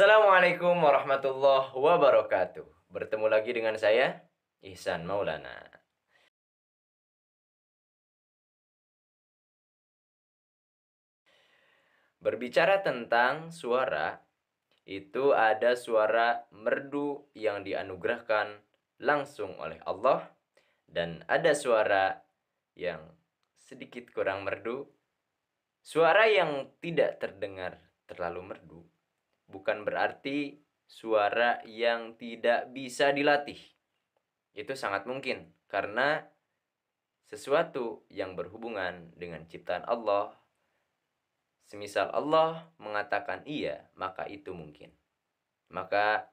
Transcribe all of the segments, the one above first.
Assalamualaikum warahmatullahi wabarakatuh. Bertemu lagi dengan saya, Ihsan Maulana. Berbicara tentang suara, itu ada suara merdu yang dianugerahkan langsung oleh Allah, dan ada suara yang sedikit kurang merdu. Suara yang tidak terdengar terlalu merdu bukan berarti suara yang tidak bisa dilatih. Itu sangat mungkin karena sesuatu yang berhubungan dengan ciptaan Allah, semisal Allah mengatakan iya, maka itu mungkin. Maka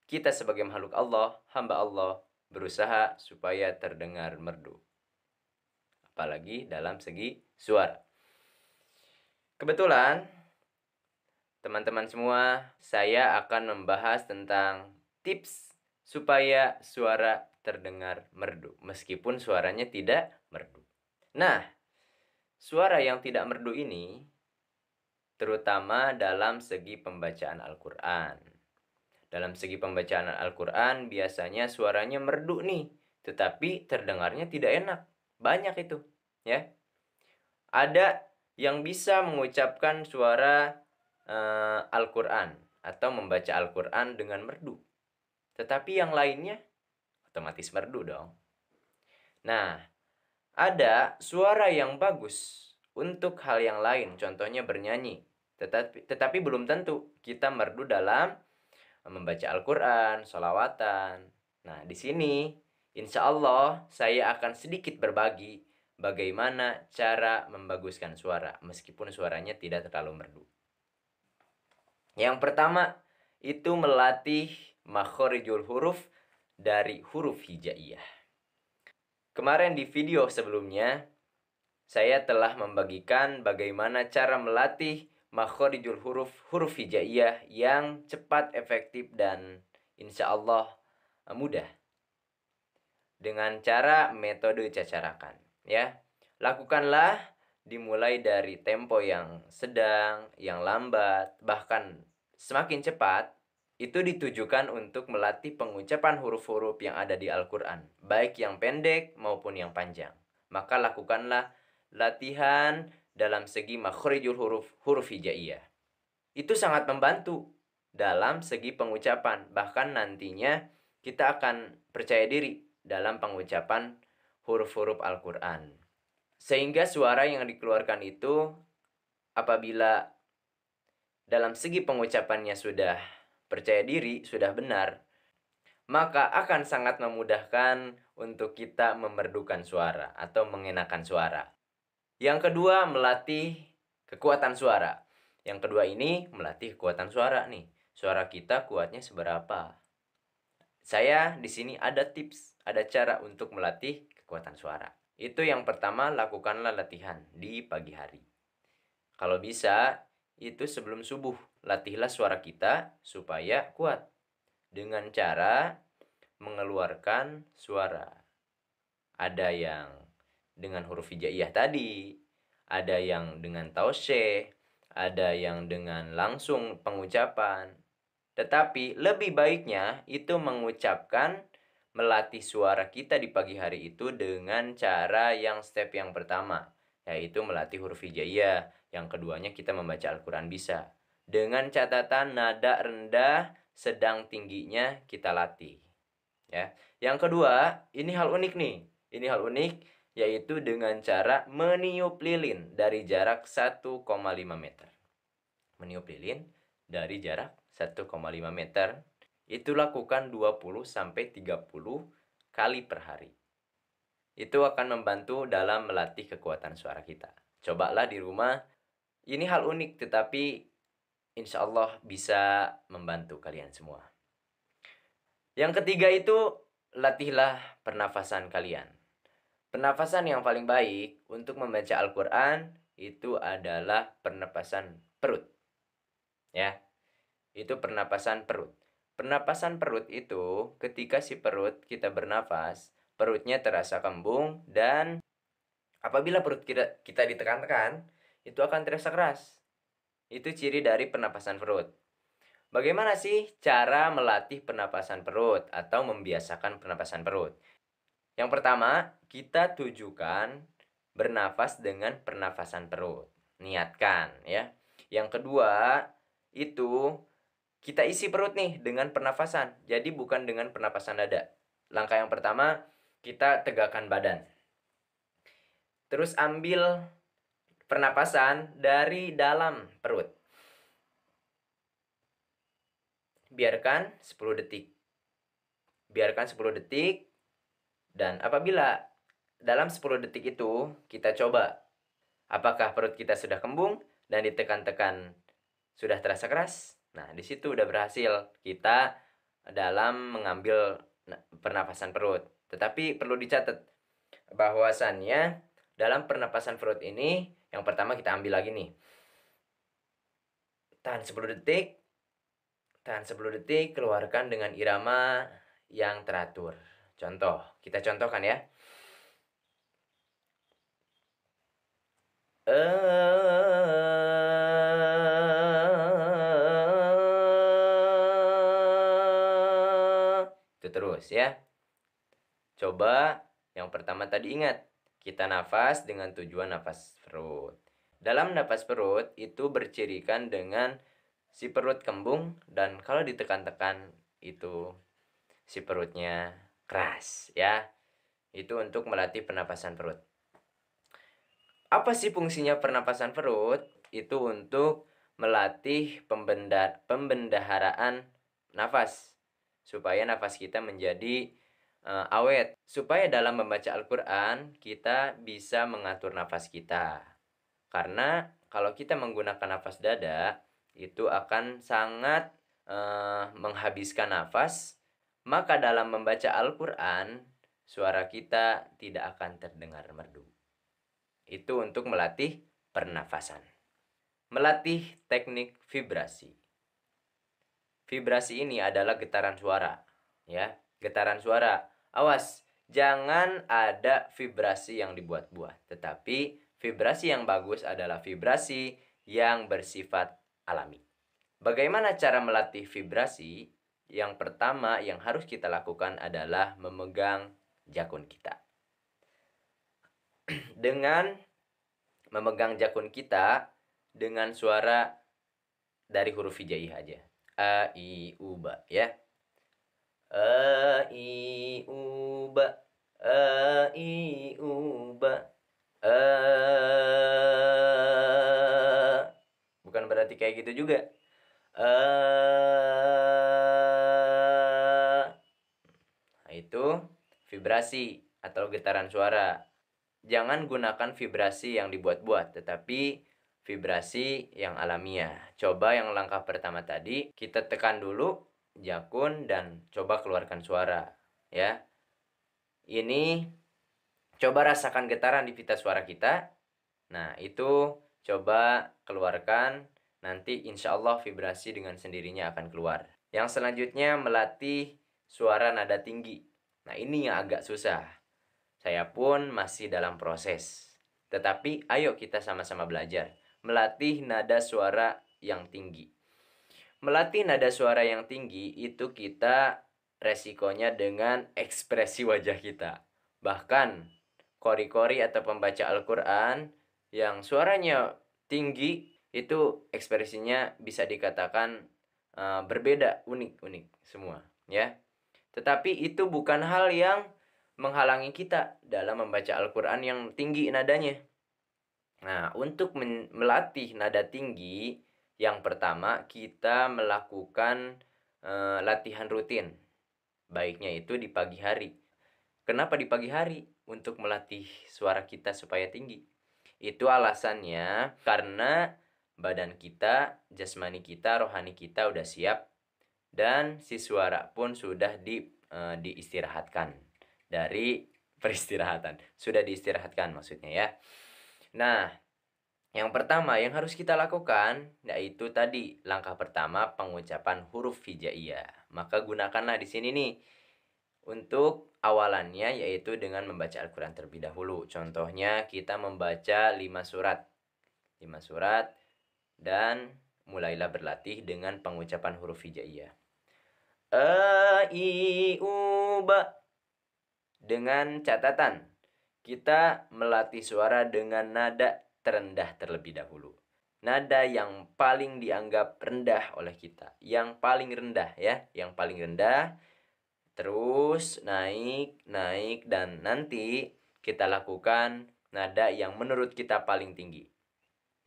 kita sebagai makhluk Allah, hamba Allah, berusaha supaya terdengar merdu. Apalagi dalam segi suara. Kebetulan, teman-teman semua, saya akan membahas tentang tips supaya suara terdengar merdu, meskipun suaranya tidak merdu. Nah, suara yang tidak merdu ini terutama dalam segi pembacaan Al-Quran. Dalam segi pembacaan Al-Quran biasanya suaranya merdu nih, tetapi terdengarnya tidak enak. Banyak itu, ya. Ada yang bisa mengucapkan suara Al-Quran atau membaca Al-Quran dengan merdu. Tetapi yang lainnya otomatis merdu dong. Nah, ada suara yang bagus untuk hal yang lain, contohnya bernyanyi. Tetapi belum tentu kita merdu dalam membaca Al-Quran, sholawatan. Nah, di sini insya Allah saya akan sedikit berbagi bagaimana cara membaguskan suara, meskipun suaranya tidak terlalu merdu. Yang pertama, itu melatih makhorijul huruf dari huruf hijaiyah. Kemarin di video sebelumnya, saya telah membagikan bagaimana cara melatih makhorijul huruf hijaiyah yang cepat, efektif, dan insya Allah mudah. Dengan cara metode cacarakan. Ya. Lakukanlah dimulai dari tempo yang sedang, yang lambat, bahkan semakin cepat. Itu ditujukan untuk melatih pengucapan huruf-huruf yang ada di Al-Quran, baik yang pendek maupun yang panjang. Maka lakukanlah latihan dalam segi makhrijul huruf hijaiyah. Itu sangat membantu dalam segi pengucapan. Bahkan nantinya kita akan percaya diri dalam pengucapan huruf-huruf Al-Quran. Sehingga suara yang dikeluarkan itu apabila dalam segi pengucapannya sudah percaya diri, sudah benar, maka akan sangat memudahkan untuk kita memerdukan suara atau mengenakan suara. Yang kedua, melatih kekuatan suara. Yang kedua ini melatih kekuatan suara nih. Suara kita kuatnya seberapa? Saya di sini ada tips, ada cara untuk melatih kekuatan suara. Itu yang pertama, lakukanlah latihan di pagi hari. Kalau bisa, itu sebelum subuh. Latihlah suara kita supaya kuat. Dengan cara mengeluarkan suara. Ada yang dengan huruf hijaiyah tadi, ada yang dengan tausye, ada yang dengan langsung pengucapan. Tetapi lebih baiknya itu mengucapkan, melatih suara kita di pagi hari itu dengan cara yang step yang pertama, yaitu melatih huruf hijaiyah. Yang keduanya kita membaca Al-Quran bisa. Dengan catatan nada rendah sedang tingginya kita latih. Ya. Yang kedua, ini hal unik nih. Ini hal unik yaitu dengan cara meniup lilin dari jarak 1,5 meter. Meniup lilin dari jarak 1,5 meter. Itu lakukan 20 sampai 30 kali per hari. Itu akan membantu dalam melatih kekuatan suara kita. Cobalah di rumah. Ini hal unik tetapi insya Allah bisa membantu kalian semua. Yang ketiga itu, latihlah pernafasan kalian. Pernafasan yang paling baik untuk membaca Al-Quran itu adalah pernapasan perut. Ya, itu pernapasan perut. Pernapasan perut itu ketika si perut kita bernafas, perutnya terasa kembung, dan apabila perut kita ditekan-tekan, itu akan terasa keras. Itu ciri dari pernapasan perut. Bagaimana sih cara melatih pernapasan perut atau membiasakan pernapasan perut? Yang pertama, kita tujukan bernafas dengan pernafasan perut. Niatkan ya. Yang kedua, itu kita isi perut nih dengan pernafasan. Jadi bukan dengan pernapasan dada. Langkah yang pertama, kita tegakkan badan. Terus ambil pernapasan dari dalam perut. Biarkan 10 detik. Biarkan 10 detik. Dan apabila dalam 10 detik itu kita coba apakah perut kita sudah kembung dan ditekan-tekan sudah terasa keras. Nah, di situ udah berhasil kita dalam mengambil pernapasan perut. Tetapi perlu dicatat bahwasannya dalam pernapasan perut ini yang pertama kita ambil lagi nih. Tahan 10 detik. Tahan 10 detik, keluarkan dengan irama yang teratur. Contoh, kita contohkan ya. Itu terus ya. Coba yang pertama tadi ingat, kita nafas dengan tujuan nafas perut. Dalam nafas perut itu bercirikan dengan si perut kembung dan kalau ditekan-tekan itu si perutnya keras ya. Itu untuk melatih pernapasan perut. Apa sih fungsinya pernapasan perut? Itu untuk melatih pembendaharaan nafas supaya nafas kita menjadi awet. Supaya dalam membaca Al-Quran kita bisa mengatur nafas kita. Karena kalau kita menggunakan nafas dada itu akan sangat menghabiskan nafas. Maka dalam membaca Al-Quran suara kita tidak akan terdengar merdu. Itu untuk melatih pernafasan. Melatih teknik vibrasi. Vibrasi ini adalah getaran suara, ya. Getaran suara. Awas, jangan ada vibrasi yang dibuat-buat, tetapi vibrasi yang bagus adalah vibrasi yang bersifat alami. Bagaimana cara melatih vibrasi? Yang pertama yang harus kita lakukan adalah memegang jakun kita. Dengan memegang jakun kita dengan suara dari huruf hijaiyah aja. A, I, U, Ba ya. A, I, U, Ba. A, I, U, Ba. A. Bukan berarti kayak gitu juga. A. Nah, itu vibrasi atau getaran suara. Jangan gunakan vibrasi yang dibuat-buat, tetapi vibrasi yang alamiah. Coba yang langkah pertama tadi, kita tekan dulu jakun dan coba keluarkan suara. Ya, ini coba rasakan getaran di pita suara kita. Nah, itu coba keluarkan. Nanti insya Allah vibrasi dengan sendirinya akan keluar. Yang selanjutnya melatih suara nada tinggi. Nah, ini yang agak susah. Saya pun masih dalam proses. Tetapi ayo kita sama-sama belajar. Melatih nada suara yang tinggi. Melatih nada suara yang tinggi itu kita resikonya dengan ekspresi wajah kita. Bahkan kori-kori atau pembaca Al-Quran yang suaranya tinggi itu ekspresinya bisa dikatakan berbeda, unik-unik semua. Ya. Tetapi itu bukan hal yang menghalangi kita dalam membaca Al-Quran yang tinggi nadanya. Nah, untuk melatih nada tinggi, yang pertama kita melakukan latihan rutin. Baiknya itu di pagi hari. Kenapa di pagi hari? Untuk melatih suara kita supaya tinggi. Itu alasannya karena badan kita, jasmani kita, rohani kita udah siap. Dan si suara pun sudah diistirahatkan. Dari peristirahatan. Sudah diistirahatkan maksudnya ya. Nah, yang pertama yang harus kita lakukan yaitu tadi langkah pertama pengucapan huruf hijaiyah. Maka gunakanlah di sini nih untuk awalannya yaitu dengan membaca Al-Quran terlebih dahulu. Contohnya kita membaca 5 surat. 5 surat dan mulailah berlatih dengan pengucapan huruf hijaiyah. A, I, U, Ba. Dengan catatan, kita melatih suara dengan nada terendah terlebih dahulu. Nada yang paling dianggap rendah oleh kita. Yang paling rendah ya. Yang paling rendah. Terus naik, naik. Dan nanti kita lakukan nada yang menurut kita paling tinggi.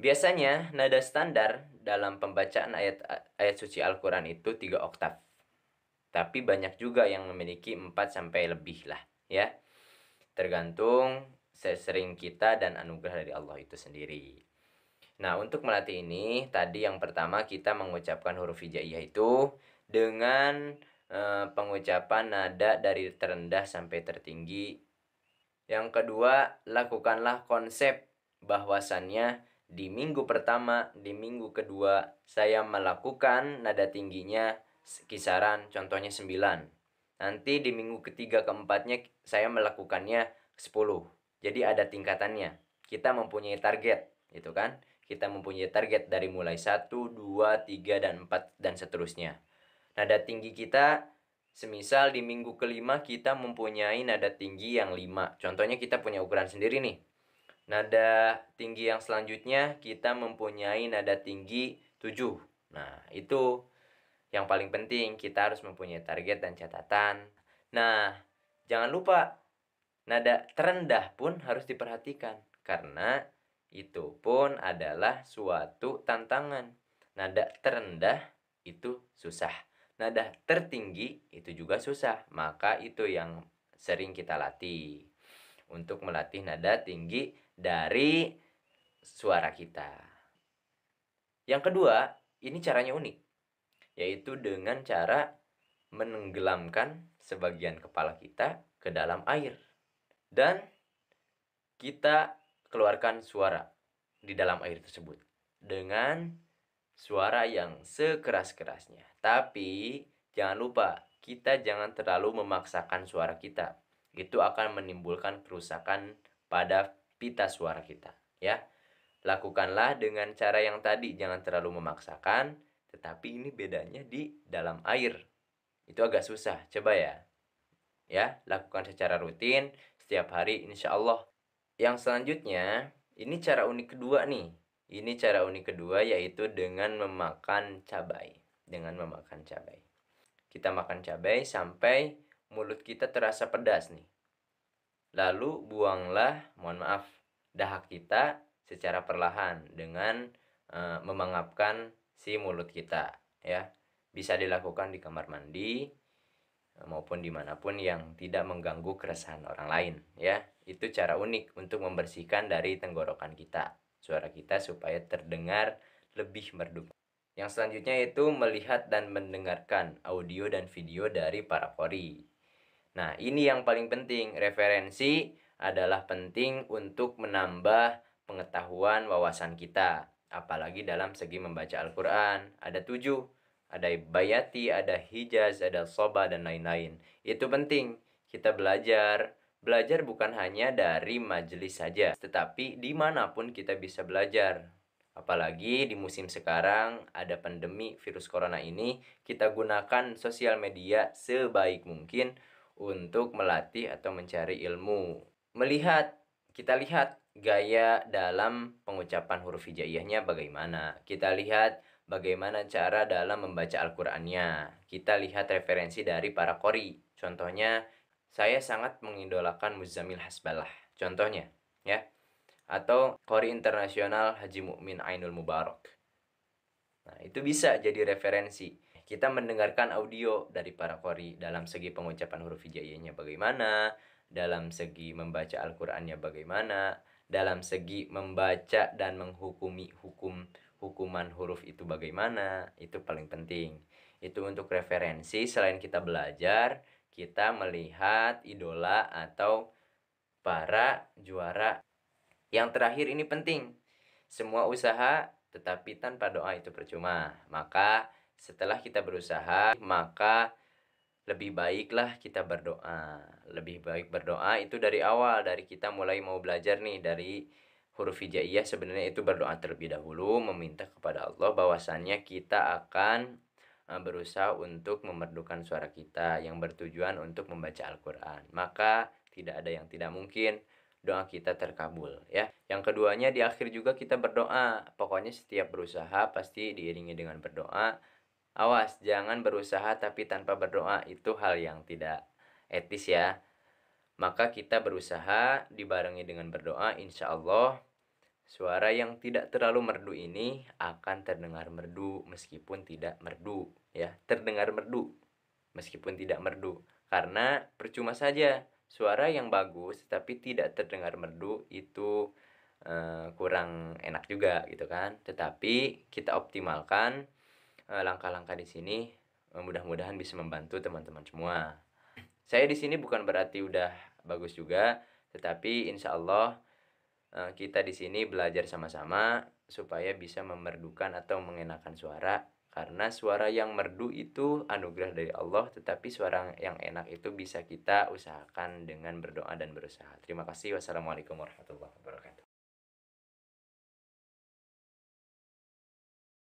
Biasanya nada standar dalam pembacaan ayat suci Al-Quran itu 3 oktav. Tapi banyak juga yang memiliki 4 sampai lebih lah ya. Tergantung sesering kita dan anugerah dari Allah itu sendiri. Nah, untuk melatih ini, tadi yang pertama kita mengucapkan huruf hijaiyah itu dengan pengucapan nada dari terendah sampai tertinggi. Yang kedua, lakukanlah konsep bahwasannya di minggu pertama, di minggu kedua, saya melakukan nada tingginya kisaran contohnya 9. Nanti di minggu ketiga keempatnya saya melakukannya 10. Jadi ada tingkatannya. Kita mempunyai target, gitu kan? Kita mempunyai target dari mulai 1, 2, 3, dan 4, dan seterusnya. Nada tinggi kita, semisal di minggu kelima kita mempunyai nada tinggi yang 5. Contohnya kita punya ukuran sendiri nih. Nada tinggi yang selanjutnya kita mempunyai nada tinggi 7. Nah, itu yang paling penting, kita harus mempunyai target dan catatan. Nah, jangan lupa, nada terendah pun harus diperhatikan. Karena itu pun adalah suatu tantangan. Nada terendah itu susah. Nada tertinggi itu juga susah. Maka itu yang sering kita latih. Untuk melatih nada tinggi dari suara kita. Yang kedua, ini caranya unik. Yaitu dengan cara menenggelamkan sebagian kepala kita ke dalam air. Dan kita keluarkan suara di dalam air tersebut. Dengan suara yang sekeras-kerasnya. Tapi jangan lupa, kita jangan terlalu memaksakan suara kita. Itu akan menimbulkan kerusakan pada pita suara kita. Ya, lakukanlah dengan cara yang tadi, jangan terlalu memaksakan. Tetapi ini bedanya di dalam air. Itu agak susah. Coba ya. Ya, lakukan secara rutin setiap hari insya Allah. Yang selanjutnya, ini cara unik kedua nih. Ini cara unik kedua yaitu dengan memakan cabai. Dengan memakan cabai. Kita makan cabai sampai mulut kita terasa pedas nih. Lalu buanglah, mohon maaf, dahak kita secara perlahan dengan memangapkan si mulut kita ya. Bisa dilakukan di kamar mandi maupun dimanapun yang tidak mengganggu keresahan orang lain ya. Itu cara unik untuk membersihkan dari tenggorokan kita, suara kita supaya terdengar lebih merdu. Yang selanjutnya itu melihat dan mendengarkan audio dan video dari para qori. Nah, ini yang paling penting. Referensi adalah penting untuk menambah pengetahuan wawasan kita. Apalagi dalam segi membaca Al-Quran. Ada 7. Ada bayati, ada hijaz, ada soba, dan lain-lain. Itu penting. Kita belajar. Belajar bukan hanya dari majelis saja. Tetapi dimanapun kita bisa belajar. Apalagi di musim sekarang ada pandemi virus corona ini. Kita gunakan sosial media sebaik mungkin untuk melatih atau mencari ilmu. Kita lihat gaya dalam pengucapan huruf hijaiyahnya bagaimana. Kita lihat bagaimana cara dalam membaca Al-Qur'annya. Kita lihat referensi dari para qori. Contohnya, saya sangat mengidolakan Muzammil Hasbalah. Contohnya, ya. Atau qori internasional Haji Mukmin Ainul Mubarak. Nah, itu bisa jadi referensi. Kita mendengarkan audio dari para qori dalam segi pengucapan huruf hijaiyahnya bagaimana, dalam segi membaca Al-Qur'annya bagaimana, dalam segi membaca dan menghukumi hukuman huruf itu bagaimana, itu paling penting. Itu untuk referensi. Selain kita belajar, kita melihat idola atau para juara. Yang terakhir ini penting. Semua usaha tetapi tanpa doa itu percuma. Maka setelah kita berusaha, maka lebih baiklah kita berdoa. Lebih baik berdoa itu dari awal, dari kita mulai mau belajar nih, dari huruf hijaiyah sebenarnya itu berdoa terlebih dahulu, meminta kepada Allah bahwasannya kita akan berusaha untuk memerdukan suara kita yang bertujuan untuk membaca Al-Quran. Maka tidak ada yang tidak mungkin doa kita terkabul ya. Yang keduanya di akhir juga kita berdoa. Pokoknya setiap berusaha pasti diiringi dengan berdoa. Awas, jangan berusaha tapi tanpa berdoa. Itu hal yang tidak etis ya. Maka kita berusaha dibarengi dengan berdoa, insya Allah suara yang tidak terlalu merdu ini akan terdengar merdu meskipun tidak merdu ya. Terdengar merdu meskipun tidak merdu. Karena percuma saja suara yang bagus tapi tidak terdengar merdu itu kurang enak juga gitu kan. Tetapi kita optimalkan langkah-langkah di sini, mudah-mudahan bisa membantu teman-teman semua. Saya di sini bukan berarti udah bagus juga, tetapi insya Allah kita di sini belajar sama-sama supaya bisa memerdukan atau mengenakan suara. Karena suara yang merdu itu anugerah dari Allah, tetapi suara yang enak itu bisa kita usahakan dengan berdoa dan berusaha. Terima kasih. Wassalamualaikum warahmatullahi wabarakatuh.